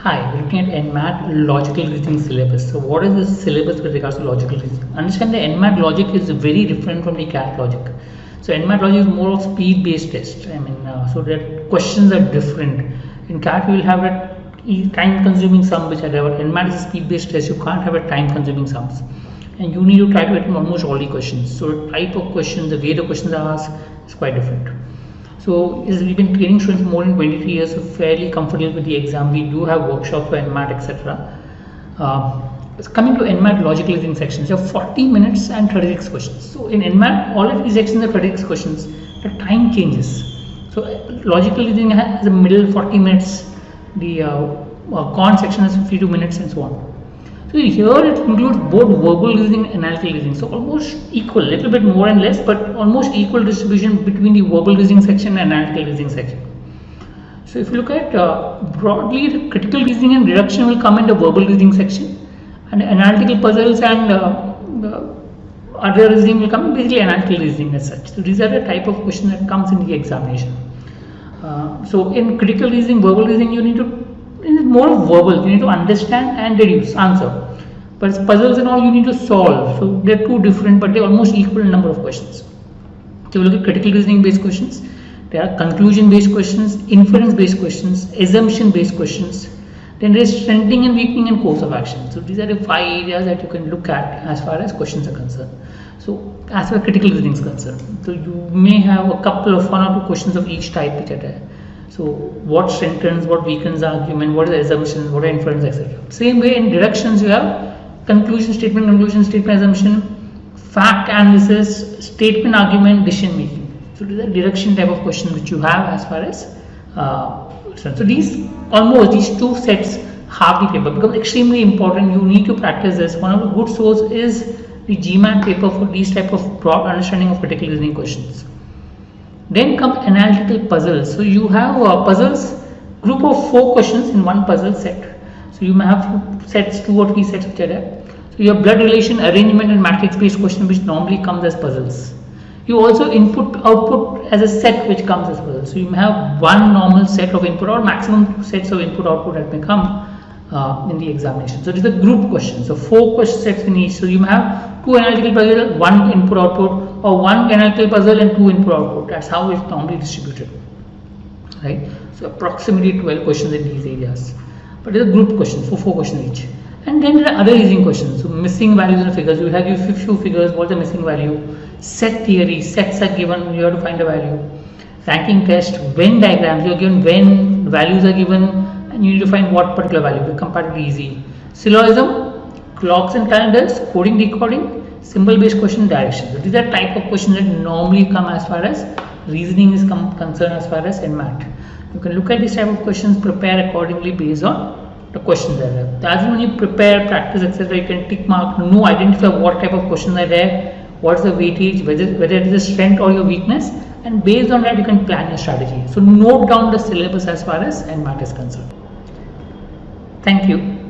Hi, we're looking at NMAT logical reasoning syllabus. So what is this syllabus with regards to logical reasoning? Understand the NMAT logic is very different from the CAT logic. So NMAT logic is more of speed based test. So that questions are different. In CAT we will have a time consuming sum which are there. NMAT is a speed based test. You can't have a time consuming sums. And you need to try to attempt almost all the questions. So the type of questions, the way the questions are asked is quite different. So we've been training students for more than 23 years, so fairly comfortable with the exam. We do have workshops for NMAT, etc. Coming to NMAT logical reasoning sections, there are 40 minutes and 36 questions. So in NMAT, all of these sections are 36 questions. The time changes. So logical reasoning has a middle 40 minutes. The con section has 52 minutes, and so on. So here it includes both verbal reasoning and analytical reasoning. So almost equal, little bit more and less, but almost equal distribution between the verbal reasoning section and analytical reasoning section. So if you look at broadly, the critical reasoning and deduction will come in the verbal reasoning section, and analytical puzzles and other reasoning will come in basically analytical reasoning as such. So these are the type of question that comes in the examination. So in critical reasoning, verbal reasoning, you need to more verbal, you need to understand and deduce, answer. But puzzles and all you need to solve. So they're two different, but they're almost equal in number of questions. So we look at critical reasoning based questions. There are conclusion based questions, inference based questions, assumption based questions. Then there is strengthening and weakening and course of action. So these are the 5 areas that you can look at as far as questions are concerned. So as far as critical reasoning is concerned, so you may have a couple of 1 or 2 questions of each type which are there. So what strengthens, what weakens the argument, what is the assumption, what are inference, etc. Same way in deductions you have conclusion statement, assumption, fact analysis, statement, argument, decision making. So these are deduction type of questions which you have as far as so these two sets half the paper become extremely important. You need to practice this. One of the good source is the GMAT paper for these type of broad understanding of critical reasoning questions. Then come analytical puzzles. So you have puzzles, group of 4 questions in one puzzle set. So you may have sets, 2 or 3 sets which are there. So you have blood relation, arrangement and matrix based question which normally comes as puzzles. You also input output as a set which comes as puzzles. So you may have one normal set of input or maximum 2 sets of input output that may come in the examination. So these are group questions. So 4 question sets in each. So you may have 2 analytical puzzle, 1 input output, or 1 analytical puzzle and 2 input output. That's how it's normally distributed, right? So approximately 12 questions in these areas. But it's a group question for 4 questions each. And then there are other reasoning questions. So missing values in figures. You have your few figures. What's the missing value? Set theory. Sets are given. You have to find a value. Ranking test. Venn diagrams. You are given when values are given, and you need to find what particular value. They're comparatively easy. Syllogism, clocks and calendars, coding, decoding, symbol based question, direction. So these are type of questions that normally come as far as reasoning is concerned as far as NMAT. You can look at this type of questions, prepare accordingly based on the questions that are there. As when you prepare, practice, etc., you can tick mark, identify what type of questions are there, what's the weightage, whether it is a strength or your weakness, and based on that you can plan your strategy. So note down the syllabus as far as NMAT is concerned. Thank you.